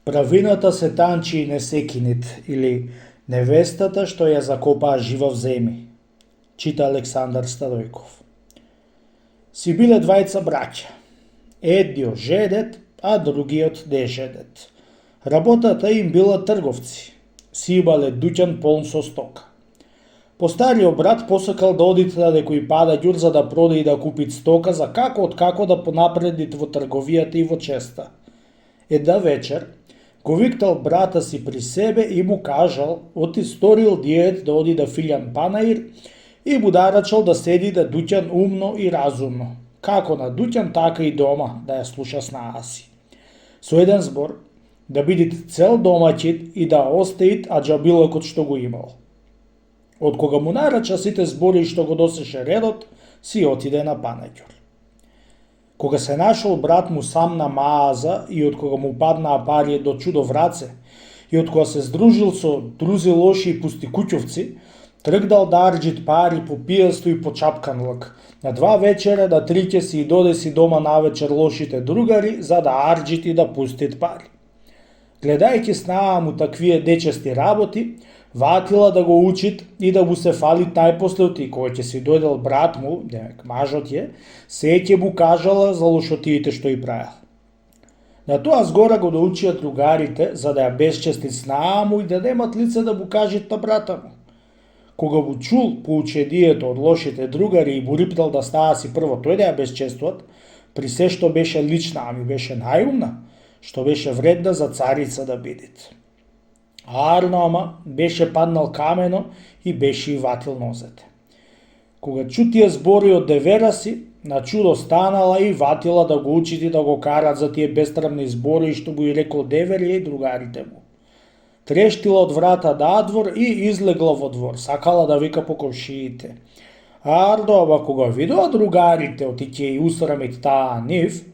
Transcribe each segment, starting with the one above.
Правината се танчи и не секинит, или невестата што ја закопаа жива в земи. Чита Александар Стадојков. Си биле двајца браќа. Едниот жедет, а другиот не жедет. Работата им била трговци. Си имале дуќан полн со стока. Постариот брат посакал да одите на некој падаѓур за да прода и да купи стока за како да понапредит во трговијата и во честа. Една вечер го виктал брата си при себе и му кажал оти сторил диет да оди да филјан панаир и му нарачал да седи да дуќан умно и разумно. Како на дуќан, така и дома, да ја слуша снаа си. Со еден збор, да бидит цел домаќин и да остаит аџабилокот што го имал. Од кога му нарача сите збори што го досеше редот, си отиде на панаѓур. Кога се нашол брат му сам на мааза и од кога му паднаа пари до чудо враце, и од кога се здружил со друзи лоши и пусти куќовци, тргдал да арџит пари по пијасто и по чапканлак. На 2 вечера, на 3 ќе си и додеси дома навечер лошите другари, за да арџит и да пустит пари. Гледајќи снаа му таквие дечести работи, ватила да го учит и да му се фалит најпосле и кој ќе си дојдел брат му, демек мажот е, се ќе му кажала за лошотиите што и правил. На тоа згора го научија другарите за да ја безчестит снаа му и да немат лице да му кажат на брата му. Кога му чул поучението од лошите другари и му рипнал да става си прво тој да ја безчестват, при се што беше лична, ами беше најумна, што беше вредна за царица да бидит. Арно, ама беше паднал камено и беше и ватил нозете. Кога чу тие збори од девера си, на чудо станала и ватила да го учит и да го карат за тие бестрамни збори што му и рекол деверија и другарите му. Трештила од врата надвор и излегла во двор, сакала да вика по комшиите. Арно, ама кога видоа другарите отиќе и усрамит таа нив,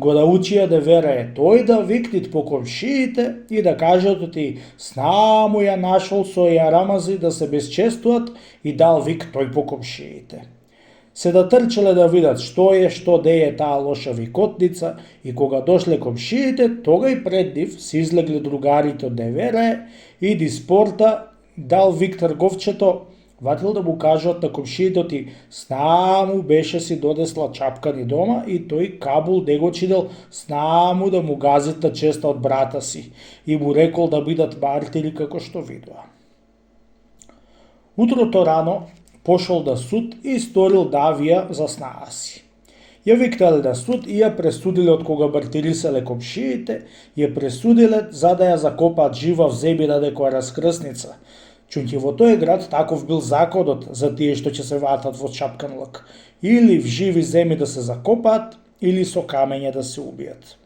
го научија девера е тој да викнит по комшиите и да кажат оти снаа му ја нашол со јарамази да се безчестуват и дал вик тој по комшиите. Се да трчале да видат што деje таа лоша викотница и кога дошле комшиите, тога и пред нив се излегли другарите од девера и диспорта дал вик трговчето, ватил да му кажат на комшиите ти снаа му беше си додесла чапкани дома и тој Кабул де го чидел снаа му да му газит на честа од брата си и му рекол да бидат мартири како што видоа. Утрото рано пошол да суд и сторил давија за снаа си. Ја викнале на суд и ја пресудиле од кога мартириселе комшиите, ја пресудиле за да ја закопаат жива в земјина некоја раскрсница. Чунки во тој град таков бил законот за тие што ќе се ватат во чапканлак, или в живи земи да се закопаат, или со камење да се убијат.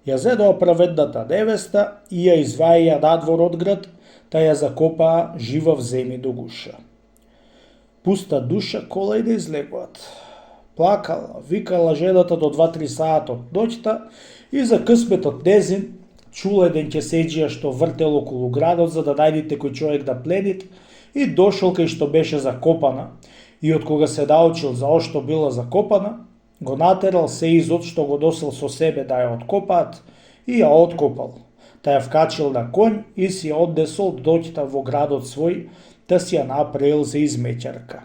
Ја зедоа праведната невеста и ја изваја надвор од град, та ја закопаа жива в земи до гуша. Пуста душа кола и да излегуваат. Плакала, викала жената до 2-3 саат од ноќта и за късметот незин чула еден ќеседжија што вртел околу градот за да најдите кој човек да пледит и дошол кај што беше закопана и од кога се научил за ошто била закопана, го натерал сеизот што го носел со себе да ја откопаат и ја откопал, та ја вкачил на конј и си ја однесол доќта во градот свој, да си ја направил за измеќарка.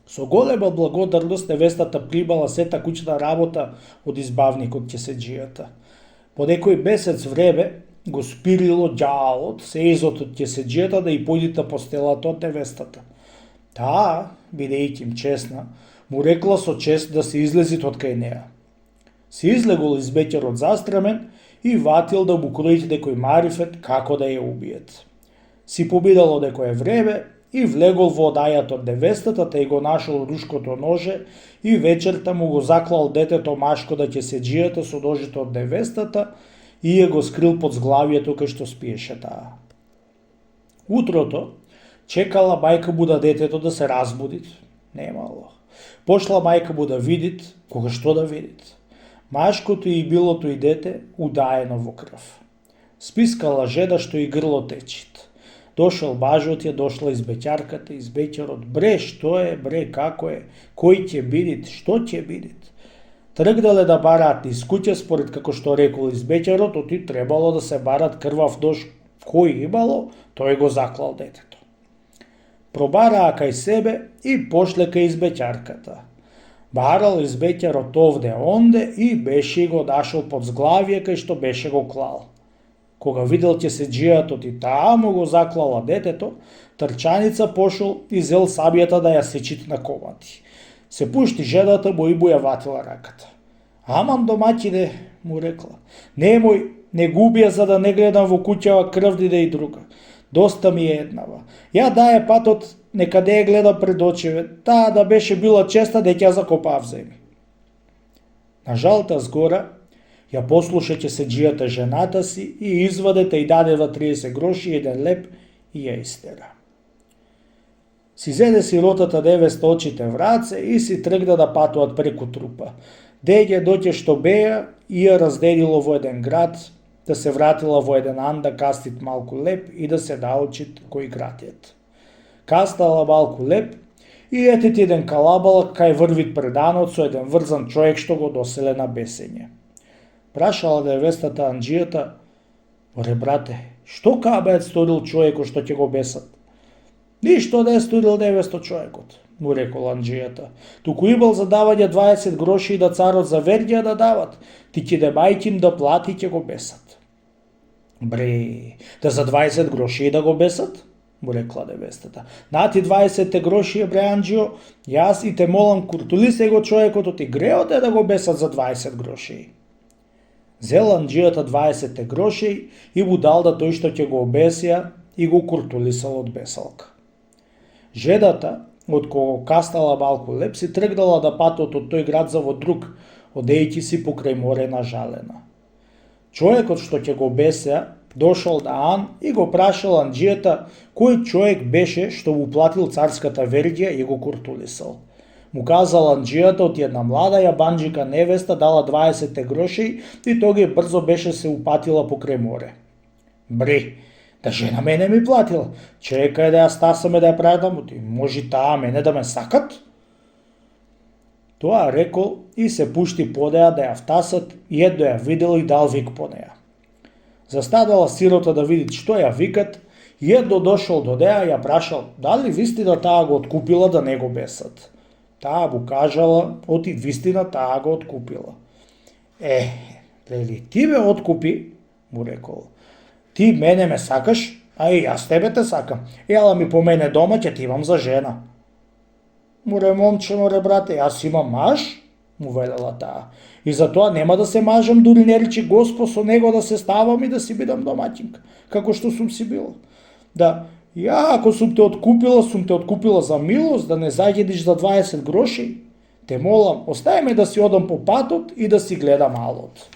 Со голема благодарност невестата примала сета куќна работа од избавникот ќеседжијата. По некој месец време го спирило ѓаалот сеизот од ќеседжијата да и појдите постелата од невестата. Таа, бидејќи им честна, му рекла со чест да се излезит од кај неа. Се излегол измеќарот застремен и ватил да му кроит некој марифет како да ја убиет. Си побидало некое време и влегол во одајата од невестата, та и го нашол рушкото ноже и вечерта му го заклал детето машко да ќеседжијата со ножето од невестата и ја го скрил под зглавието кај што спиеше таа. Утрото чекала мајка му да детето да се разбудит. Немало. Пошла мајка му да видит, кога што да видит. Машкото и билото и дете удаено во крв. Спискала жена што и грло течит. Дошол бажот ја, дошла избеќарката, избеќарот, бре, што е, бре, како е, кој ќе бидит, што ќе бидит. Тргнале да бараат низ куќе според како што рекол избеќарот, оти требало да се барат крвав нож кој имало, тој го заклал детето. Пробараа кај себе и пошле кај избеќарката. Барал избеќарот овде онде и беше го дашол под зглавие кај што беше го клал. Кога видел ќе се џијатот и таа му го заклала детето, трчаница пошол и зел сабијата да ја сечит на комати. Се пушти жедата му и му ја ватила раката. Аман домаќине, му рекла, немој, не губија за да не гледам во куќава крвнида и друга. Доста ми е еднава. Ја дае патот, некаде ја гледам пред очеве, таа да беше била честа дека ја закопав земи. На жалта згора, ја послушаќе се џијата жената си и извадете и дадева 30 гроши и 1 леп и ја истера. Си зеде сиротата невеста очите враце и си тргна да патуваат преку трупа. Деќе доќе што беја и ја разделило во еден град, да се вратила во еден ан да кастит малку леп и да се научит кој кратиет. Кастала малку леп и етит еден калабалак кај врвит преданот со еден врзан човек што го доселе на бесење. Прашала невестата анџијата, оре брате, што кабајат сторил човекот што ќе го бесат? Ништо не е сторил невесто човекот, му рекол анџијата. Туку имал за давање 20 гроши и да царот за верѓа да дават, ти ќе да мајќим да плати ќе го бесат. Бре, да за 20 гроши и да го бесат? Му рекла невестата. Нати 20 гроши бре анџио, јас и те молам куртули се го човекот ти греот е да го бесат за 20 гроши. Зел анџијата 20 гроши и му дал да тој што ќе го обесија и го куртулисал од бесалка. Жедата, од кого кастала малку леп, си тргнала да патот од тој град за во друг, одејќи си покрај море нажалена. Човекот што ќе го бесеа, дошол на Ан и го прашал анџијата кој човек беше што му платил царската верѓа и го куртулисал. Му казал анџијата од една млада јабанџика невеста дала 20 гроши и тоге брзо беше се упатила покрај море. Бре, да жена мене ми платила, чекај да ја стасаме да ја предам, може таа мене да ме сакат? Тоа рекол и се пушти подеја да ја втасат и едно ја видел и дал вик по неја. Застадала сирота да види што ја викат и едно дошол до неја ја прашал дали вистина таа го откупила да не го бесат. Таа му кажала, оти вистина таа го откупила. Лели, ти ме откупи, му рекол. Ти мене ме сакаш, а и јас тебе те сакам. Ела ми по мене дома, ќе ти имам за жена. Море момче, море брате, јас имам маж, му велела таа. И затоа нема да се мажам, дури не речи Господ со него да се ставам и да си бидам домаќинка, како што сум си била. Да, ја ако сум те откупила за милост, да не заѓедиш за 20 гроши. Те молам, остај ме да си одам по патот и да си гледам алот.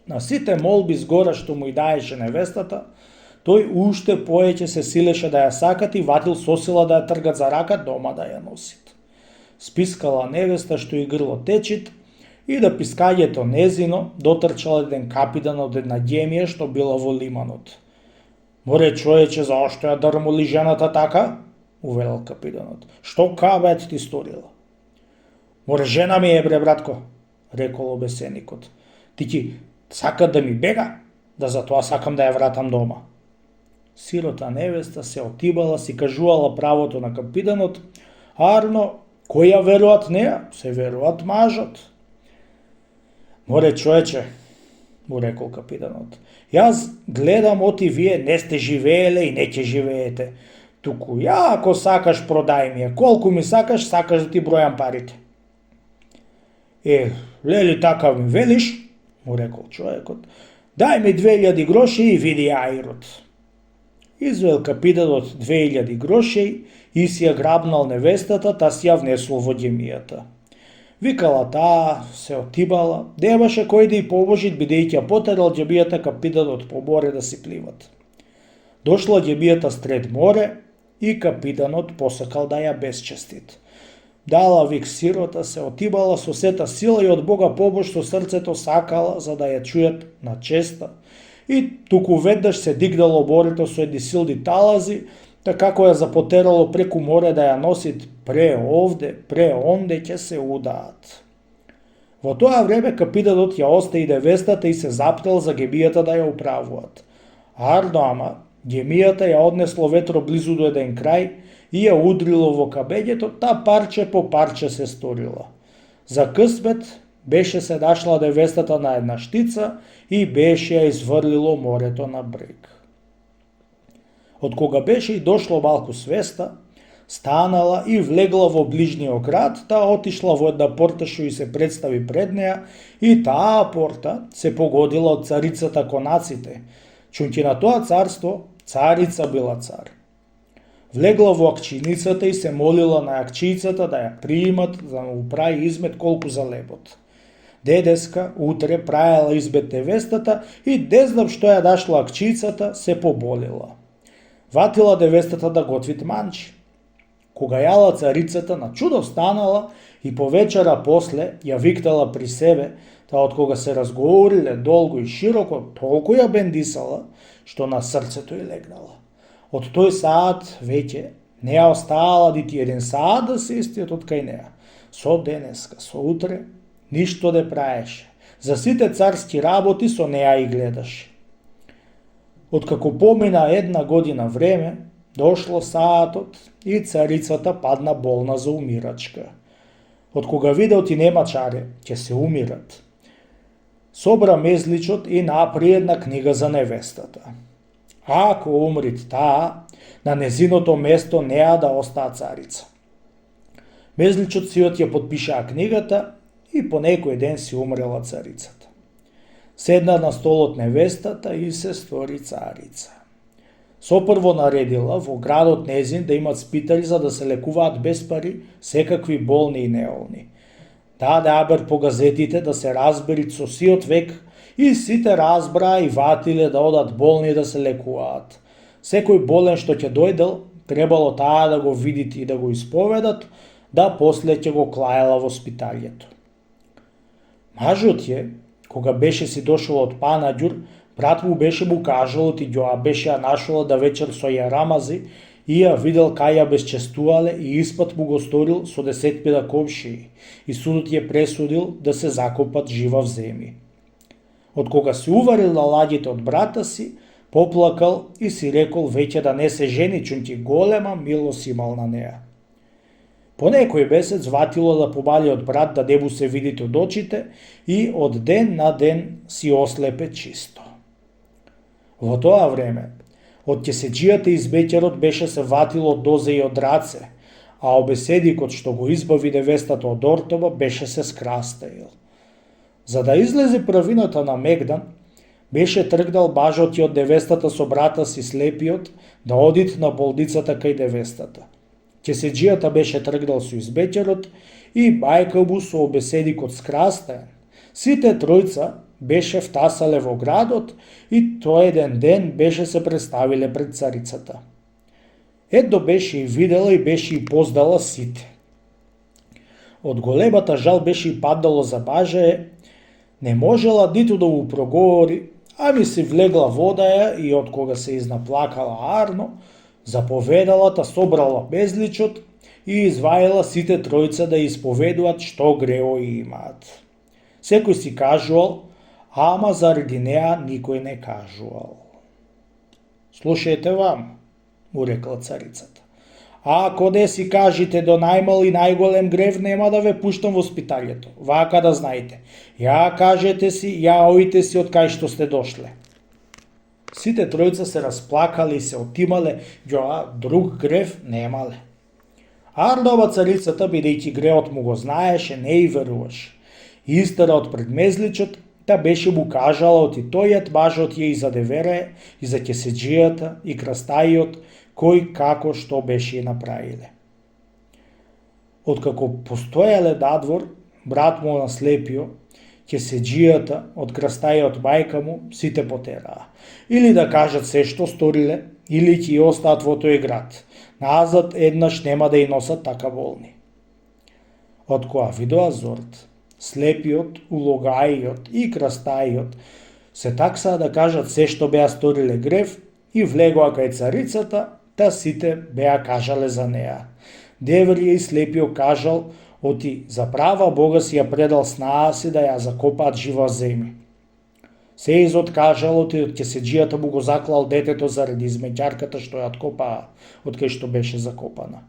На сите молби згора што му и даеше невестата, тој уште поеќе се силеше да ја сакат и ватил сосила да ја тргат за рака дома да ја носит. Спискала невеста што и грло течит и да пискањето незино дотрчал еден капитан од една ѓемија што била во лиманот. Море човече, зашто ја дрмоли жената така? Увелел капитанот. Што кабајат ти сторила? Море жена ми е бре братко, рекол обесеникот. Ти ќе сакат да ми бега, да затоа сакам да ја вратам дома. Сирота невеста се отибала, си кажувала правото на капитанот, арно, кој ја веруват неа, се веруват мажот. Море човече, му рекол капитанот, јас гледам оти вие не сте живееле и не ќе живеете. Туку ја ако сакаш продај ми ја, колку ми сакаш да ти бројам парите. Лели така ми велиш, му рекол човекот, дај ми 2000 гроши и види ајрот. Извел капитанот 2000 гроши и си ја грабнал невестата, та си ја внесол во ѓемијата. Викала таа, се отибала, немаше кој да ја поможи, бидејќи ја потерал ѓемијата капитанот по море да си пливат. Дошла ѓемијата стред море и капитанот посакал да ја безчестит. Дала вик сирота, се отибала со сета сила и од Бога помош со срцето сакала за да ја чујат на честа. И туку веднаш се дигнало морето со едни силни талази, така како ја запотерало преку море да ја носит пре овде, пре онде ќе се удаат. Во тоа време капитанот ја остави невестата и се заптел за гемијата да ја управуваат. Арно ама, гемијата ја однесло ветро близу до еден крај и ја удрило во кабењето, та парче по парче се сторила. За късмет беше се нашла невестата на една штица и беше ја изврлило морето на брег. Од кога беше и дошло малку свеста, станала и влегла во ближниот град, таа отишла во една порта што и се представи пред неа и таа порта се погодила од царицата конаците, чунки на тоа царство царица била цар. Влегла во акчиницата и се молила на акчицата да ја приимат за да му прави измет колку за лебот. Дедеска утре праела измет невестата и не знам што ја дашла акчицата, се поболила. Ватила невестата да готви манчи. Кога јала царицата, на чудо станала и по вечера после ја виктала при себе, та од кога се разговориле долго и широко, толку ја бендисала, што на срцето и легнала. Од тој саат веќе не ја остаала нити еден саат да се истиот од кај неа. Со денеска, со утре, ништо не праеше. За сите царски работи со неа и гледаше. Откако помина една година време, дошло саатот и царицата падна болна за умирачка. Од кога видел ти нема чаре, ќе се умират. Собра мезличот и напри една книга за невестата. Ако умрит таа, на незиното место неа да остаа царица. Мезличот сиот ја подпишаа книгата и по некој ден си умрела царицата. Седна на столот невестата и се стори царица. Сопрво наредила во градот незин да имат спитали за да се лекуваат без пари секакви болни и неолни. Даде абер по газетите да се разберит со сиот век и сите разбраа и ватиле да одат болни да се лекуваат. Секој болен што ќе дојдел, требало таа да го видите и да го исповедат, да после ќе го клаела во спиталјето. Мажот е, кога беше си дошол од Панаѓур, брат му беше му кажал ти ја беше ја нашла да вечер со ја рамази и ја видел кај ја безчестувале и испат му го сторил со 10.000 комшии и судот ја пресудил да се закопат жива в земји. Од кога се уварил на лагите од брата си, поплакал и си рекол веќе да не се жени, чунки голема милост имал на неа. По некој месец ватило да побали од брат да не му се видите од очите и од ден на ден си ослепе чисто. Во тоа време, од ќеседжијата из беќерот беше се ватило дозе и од раце, а обеседикот што го избави невестата од ортова беше се скрастаил. За да излезе правината на Мегдан, беше тргнал бажот и од невестата со брата си слепиот да одит на болницата кај невестата. Ќеседжијата беше тргнал со избеќерот и бајка му со обеседикот скрастаен. Сите тројца беше втасале во градот и тој еден ден беше се представиле пред царицата. Едно беше и видела и беше и поздала сите. Од големата жал беше и паднало за бажае, не можела ниту да му проговори, ами си влегла водаја и од кога се изнаплакала арно, заповедала та собрала безличот и изваила сите тројца да исповедуваат што грео имаат. Секој си кажувал, ама заради неа никој не кажувал. Слушајте вам, му рекла царицата. Ако не си кажете до најмал и најголем грев, нема да ве пуштам во спиталјето. Вака да знаете. Ја кажете си, ја оите си од кај што сте дошле. Сите тројца се расплакале и се отимале, ја друг грев немале. Ардова царицата, бидејќи греот му го знаеше, не и веруваше. Истера од предмезличот, та беше му кажала оти тојат бажот ја и за девере, и за ќеседжијата, и крастајот, кој како што беше и направиле. Откако постојале надвор, брат му наслепио, ќеседжијата од крастајот мајка му, сите потераа. Или да кажат се што сториле, или ќе остаат во тој град. Назад еднаш нема да и носат така болни. Од која видоа зорт, слепиот, улогајот и крастајот се таксаа да кажат се што беа сториле грев и влегоа кај царицата, та сите беа кажале за неа. Деврија и слепиот кажал оти за права Бога си ја предал снаа си да ја закопаат жива земја. Се изоткажал оти од кеседжијата му го заклал детето заради измеѓарката што ја откопаа од кај што беше закопана.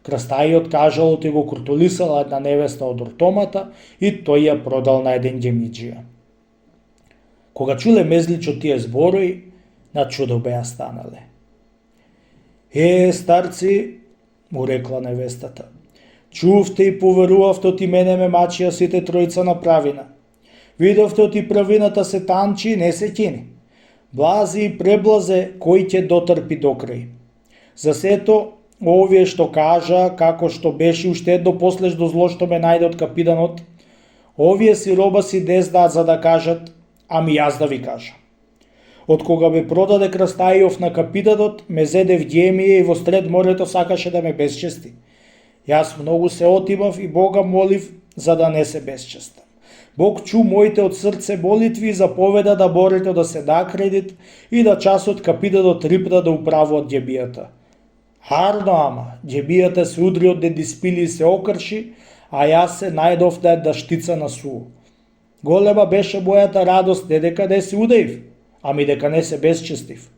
Крстајот кажал оти го куртулисала една невеста од ортомата и тој ја продал на еден ѓемиџија. Кога чуле Мезличот тие зборои, на чудо беа станале. Старци, му рекла невестата, чувте и поверувавте оти мене ме мачија сите тројца на правина. Видовте оти правината се танчи, не се кини. Блази и преблазе, кој ќе дотрпи докрај. За сето, овие што кажа, како што беше уште до последно зло што ме најде од капиданот, овие си роба си дездаат за да кажат, ами јас да ви кажам. Од кога ме продаде Крстајов на капиданот, ме зеде в ѓемија и во сред морето сакаше да ме безчести. Јас многу се отимав и Бога молив за да не се безчестам. Бог чу моите од срце молитви и заповеда да борето да се да кредит и да часот капиданот рипна да управува ѓебијата. Харно ама, ѓебијата се удри од дедиспили и се окрши, а јас се најдов да штица на суу. Голема беше мојата радост не дека не се удаив, ами дека не се безчестив.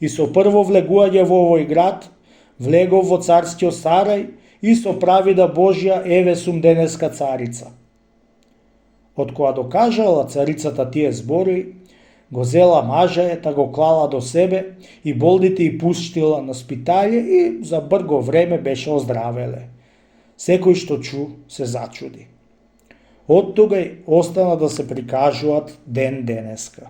И со прво влегување во овој град, влегов во царскиот сарај и со правида Божја еве сум денеска царица. Од кога докажала царицата тие збори, го зела мажајата, го клала до себе и болдите и пуштила на спитање и за брго време беше оздравеле. Секој што чу се зачуди. Од тогај остана да се прикажуваат ден денеска.